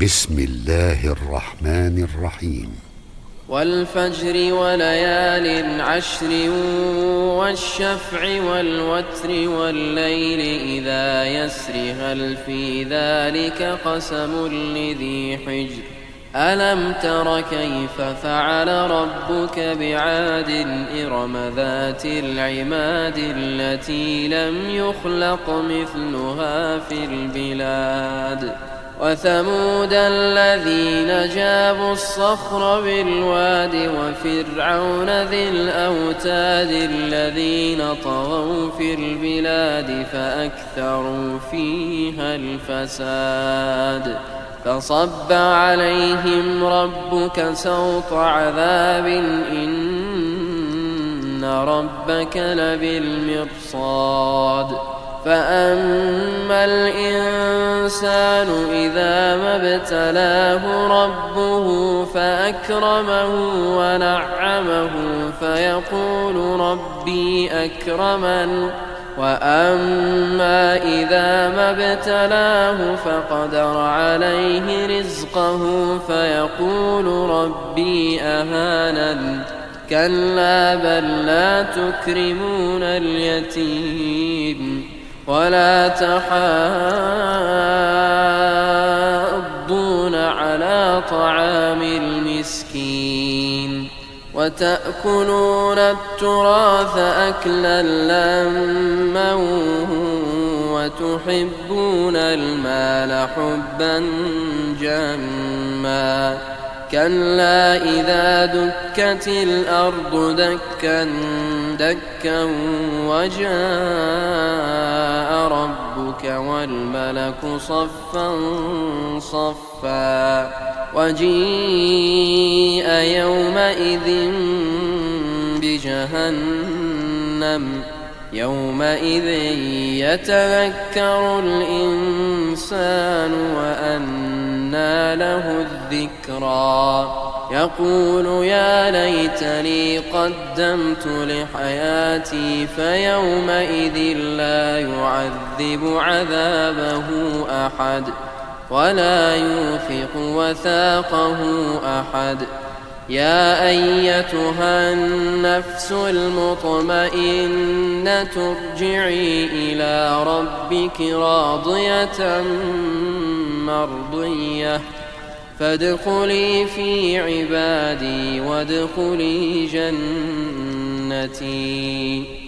بسم الله الرحمن الرحيم. والفجر وليال عشر والشفع والوتر والليل إذا يسر هل في ذلك قسم لذي حجر ألم تر كيف فعل ربك بعاد إرم ذات العماد التي لم يخلق مثلها في البلاد وثمود الذين جابوا الصخر بالواد وفرعون ذي الأوتاد الذين طغوا في البلاد فأكثروا فيها الفساد فصب عليهم ربك سوط عذاب إن ربك لبالمرصاد فأما الإنسان إذا ما ابتلاه ربه فأكرمه ونعمه فيقول ربي أكرمن وأما إذا ما ابتلاه فقدر عليه رزقه فيقول ربي أهانن كلا بل لا تكرمون اليتيم ولا تحاضون على طعام المسكين وتأكلون التراث أكلا لما وتحبون المال حبا جما كلا إذا دكت الأرض دكا دكا وجاء ربك والملك صفا صفا وجيء يومئذ بجهنم يومئذ يتذكر الإنسان وأنى له الذكرى يقول يا ليتني قدمت لحياتي فيومئذ لا يعذب عذابه أحد ولا يوثق وثاقه أحد يا أيتها النفس المطمئنة ارجعي إلى ربك راضية مرضية فادخلي في عبادي وادخلي جنتي.